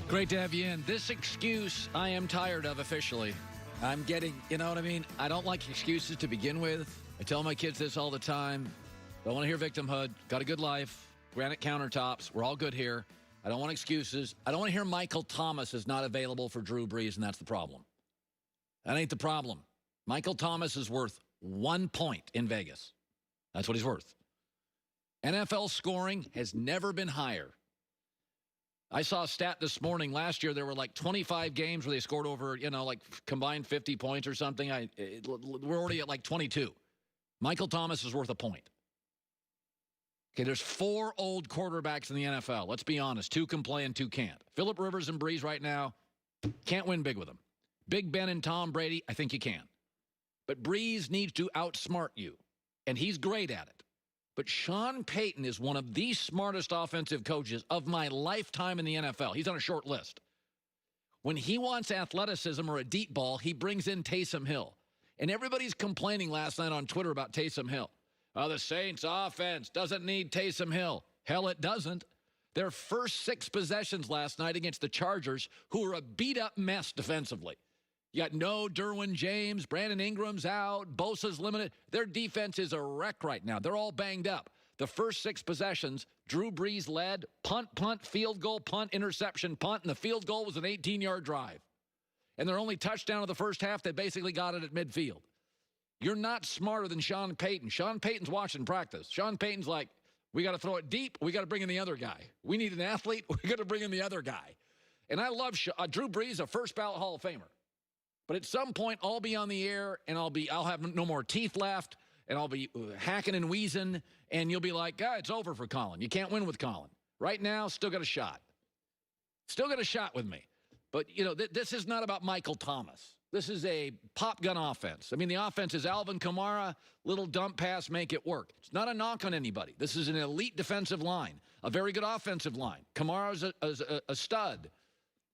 Great to have you in. This excuse I am tired of officially. I'm getting, you know what I mean? I don't like excuses to begin with. I tell my kids this all the time. Don't want to hear victimhood. Got a good life. Granite countertops. We're all good here. I don't want excuses. I don't want to hear Michael Thomas is not available for Drew Brees, and that's the problem. That ain't the problem. Michael Thomas is worth 1 point in Vegas. That's what he's worth. NFL scoring has never been higher. I saw a stat this morning. Last year, there were like 25 games where they scored over, like combined 50 points or something. We're already at like 22. Michael Thomas is worth a point. Okay, there's 4 old quarterbacks in the NFL. Let's be honest. 2 can play and 2 can't. Phillip Rivers and Brees right now, can't win big with them. Big Ben and Tom Brady, I think you can. But Brees needs to outsmart you, and he's great at it. But Sean Payton is one of the smartest offensive coaches of my lifetime in the NFL. He's on a short list. When he wants athleticism or a deep ball, he brings in Taysom Hill. And everybody's complaining last night on Twitter about Taysom Hill. Oh, the Saints offense doesn't need Taysom Hill. Hell, it doesn't. Their first 6 possessions last night against the Chargers, who are a beat-up mess defensively. You got no Derwin James, Brandon Ingram's out, Bosa's limited. Their defense is a wreck right now. They're all banged up. The first 6 possessions, Drew Brees led, punt, field goal, punt, interception, punt, and the field goal was an 18-yard drive. And their only touchdown of the first half, they basically got it at midfield. You're not smarter than Sean Payton. Sean Payton's watching practice. Sean Payton's like, we got to throw it deep. We got to bring in the other guy. We need an athlete. We got to bring in the other guy. And I love Drew Brees, a first ballot Hall of Famer. But at some point, I'll be on the air, and I'll have no more teeth left, and I'll be hacking and wheezing, and you'll be like, it's over for Colin. You can't win with Colin. Right now, still got a shot. Still got a shot with me. But, this is not about Michael Thomas. This is a pop gun offense. I mean, the offense is Alvin Kamara, little dump pass, make it work. It's not a knock on anybody. This is an elite defensive line, a very good offensive line. Kamara's a stud.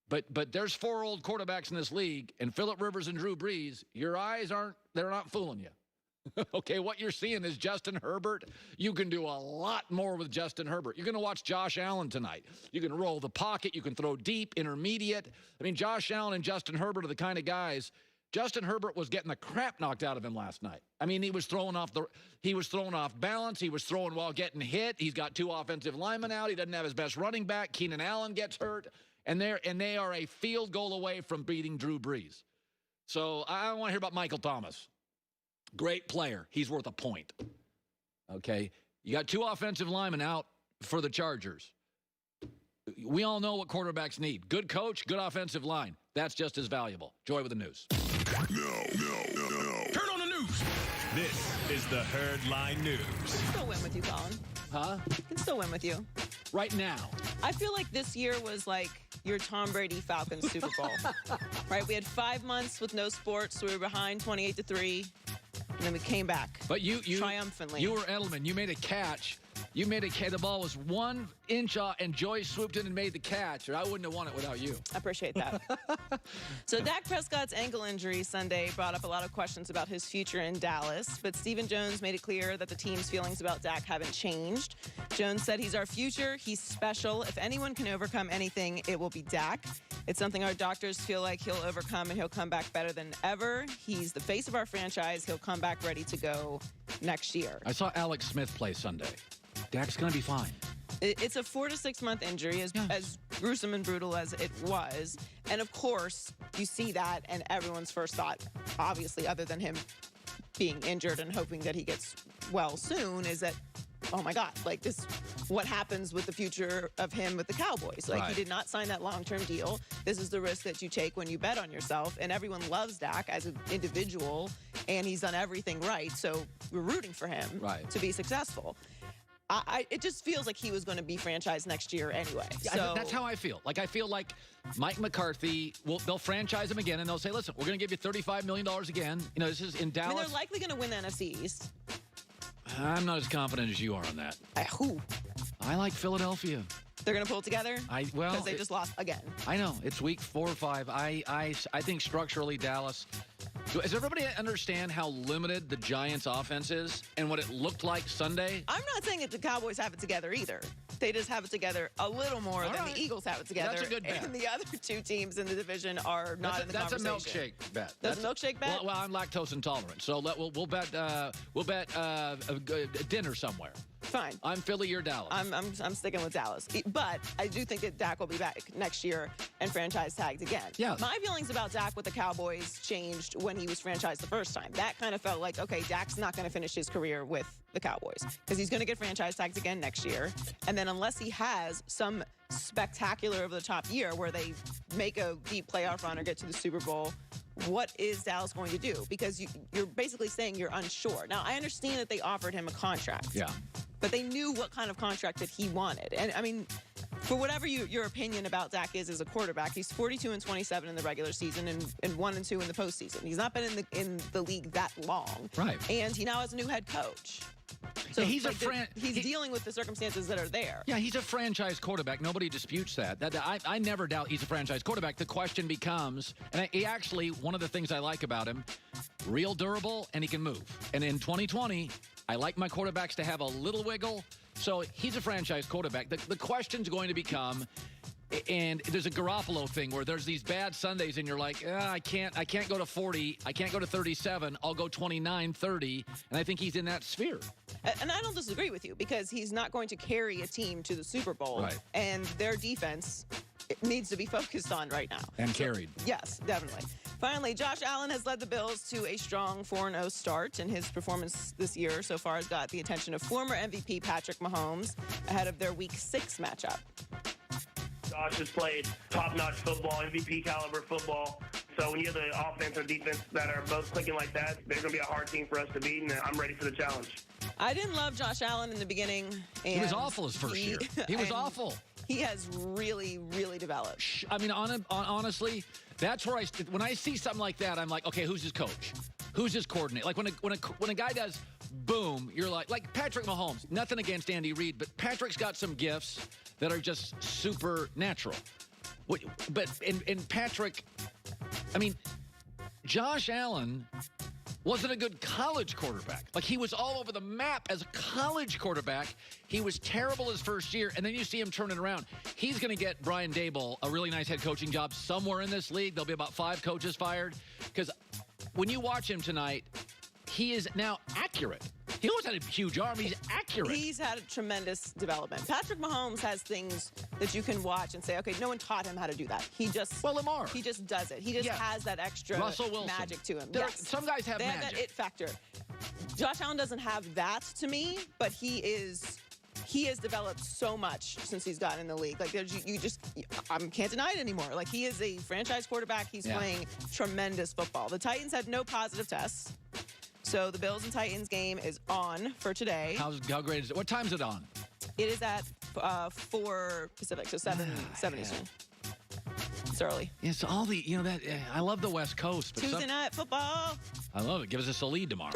But there's 4 old quarterbacks in this league, and Phillip Rivers and Drew Brees, your eyes they're not fooling you. Okay, what you're seeing is Justin Herbert. You can do a lot more with Justin Herbert. You're going to watch Josh Allen tonight. You can roll the pocket. You can throw deep, intermediate. I mean, Josh Allen and Justin Herbert are the kind of guys. Justin Herbert was getting the crap knocked out of him last night. I mean, he was throwing off balance. He was throwing while getting hit. He's got 2 offensive linemen out. He doesn't have his best running back. Keenan Allen gets hurt. And they are a field goal away from beating Drew Brees. So I don't want to hear about Michael Thomas. Great player. He's worth a point. Okay? You got 2 offensive linemen out for the Chargers. We all know what quarterbacks need. Good coach, good offensive line. That's just as valuable. Joy with the news. No. Turn on the news. This is the Herd Line News. I can still win with you, Colin. Huh? I can still win with you. Right now. I feel like this year was like your Tom Brady Falcons Super Bowl. Right? We had 5 months with no sports, so we were behind 28-3, and then we came back. But you triumphantly. You were Edelman. You made a catch. The ball was 1 inch off, and Joy swooped in and made the catch, or I wouldn't have won it without you. I appreciate that. So Dak Prescott's ankle injury Sunday brought up a lot of questions about his future in Dallas, but Stephen Jones made it clear that the team's feelings about Dak haven't changed. Jones said he's our future, he's special. If anyone can overcome anything, it will be Dak. It's something our doctors feel like he'll overcome, and he'll come back better than ever. He's the face of our franchise. He'll come back ready to go next year. I saw Alex Smith play Sunday. Dak's going to be fine. It's a 4 to 6 month injury, as gruesome and brutal as it was. And, of course, you see that, and everyone's first thought, obviously, other than him being injured and hoping that he gets well soon, is that, oh, my God, like this, what happens with the future of him with the Cowboys? Like, He did not sign that long-term deal. This is the risk that you take when you bet on yourself. And everyone loves Dak as an individual, and he's done everything right. So we're rooting for him to be successful. It just feels like he was going to be franchised next year anyway. So that's how I feel. Like, I feel like Mike McCarthy, they'll franchise him again, and they'll say, listen, we're going to give you $35 million again. This is in Dallas. I mean, they're likely going to win the NFC East. I'm not as confident as you are on that. Who? I like Philadelphia. They're going to pull it together? Because they just lost again. I know. It's week 4 or 5. I think structurally Dallas, Does everybody understand how limited the Giants' offense is and what it looked like Sunday? I'm not saying that the Cowboys have it together either. They just have it together a little more than the Eagles have it together. That's a good bet. And the other two teams in the division are not in the conversation. That's a milkshake bet. That's a milkshake bet? Well, I'm lactose intolerant, so we'll bet a dinner somewhere. Fine. I'm Philly, you're Dallas. I'm sticking with Dallas. But I do think that Dak will be back next year and franchise tagged again. Yeah. My feelings about Dak with the Cowboys changed when he was franchised the first time. That kind of felt like, okay, Dak's not going to finish his career with the Cowboys because he's going to get franchise tagged again next year. And then unless he has some spectacular over-the-top year where they make a deep playoff run or get to the Super Bowl, what is Dallas going to do? Because you're basically saying you're unsure. Now, I understand that they offered him a contract. Yeah. But they knew what kind of contract that he wanted. And, I mean, for whatever your opinion about Dak is as a quarterback, he's 42-27 in the regular season and 1-2 in the postseason. He's not been in the league that long. Right. And he now has a new head coach. So yeah, he's dealing with the circumstances that are there. Yeah, he's a franchise quarterback. Nobody disputes that. I never doubt he's a franchise quarterback. The question becomes, and he actually, one of the things I like about him, real durable, and he can move. And in 2020, I like my quarterbacks to have a little wiggle. So he's a franchise quarterback. The question's going to become, and there's a Garoppolo thing where there's these bad Sundays and you're like, I can't go to 40. I can't go to 37. I'll go 29, 30. And I think he's in that sphere. And I don't disagree with you because he's not going to carry a team to the Super Bowl. Right. And their defense needs to be focused on right now. And carried. Yes, definitely. Finally, Josh Allen has led the Bills to a strong 4-0 start, and his performance this year so far has got the attention of former MVP Patrick Mahomes ahead of their Week 6 matchup. Josh has played top-notch football, MVP caliber football. So when you have the offense and defense that are both clicking like that, they're going to be a hard team for us to beat, and I'm ready for the challenge. I didn't love Josh Allen in the beginning. And he was awful his first year. He was awful. He has really, really developed. I mean, honestly, that's where when I see something like that, I'm like, okay, who's his coach? Who's his coordinator? Like when a guy does boom, you're like Patrick Mahomes. Nothing against Andy Reid, but Patrick's got some gifts that are just supernatural. But in Patrick, I mean, Josh Allen wasn't a good college quarterback. Like, he was all over the map as a college quarterback. He was terrible his first year, and then you see him turning around. He's going to get Brian Daboll a really nice head coaching job somewhere in this league. There'll be about 5 coaches fired. Because when you watch him tonight, he is now accurate. He always had a huge arm. He's accurate. He's had a tremendous development. Patrick Mahomes has things that you can watch and say, okay, no one taught him how to do that. He just Lamar. He just does it. He just has that extra Russell Wilson. magic to him. Some guys have they magic. have that it factor. Josh Allen doesn't have that to me, but he has developed so much since he's gotten in the league. Like, I can't deny it anymore. Like, he is a franchise quarterback. He's playing tremendous football. The Titans had no positive tests. So the Bills and Titans game is on for today. How great is it? What time is it on? It is at 4 Pacific, so 7 Eastern. It's early. It's all I love the West Coast. But Tuesday night football. I love it. Give us a lead tomorrow.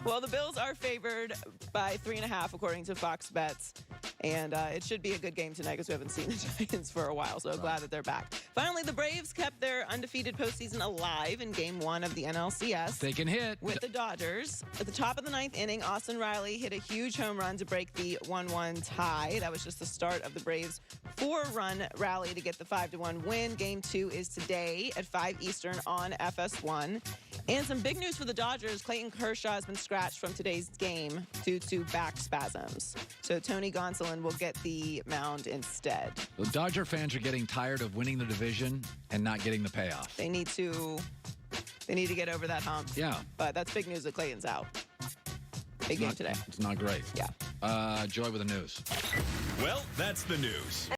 Well, the Bills are favored by 3.5, according to Fox Bets. And it should be a good game tonight because we haven't seen the Giants for a while, so glad that they're back. Finally, the Braves kept their undefeated postseason alive in Game 1 of the NLCS. They can hit. With the Dodgers. At the top of the 9th inning, Austin Riley hit a huge home run to break the 1-1 tie. That was just the start of the Braves' 4-run rally to get the 5-1 win. Game 2 is today at 5 Eastern on FS1. And some big news for the Dodgers. Clayton Kershaw has been scratched from today's game due to back spasms. So Tony Gonsolin will get the mound instead. The Dodger fans are getting tired of winning the division and not getting the payoff. They need to get over that hump. Yeah. But that's big news that Clayton's out. Big game today. It's not great. Yeah. Joy with the news. Well, that's the news.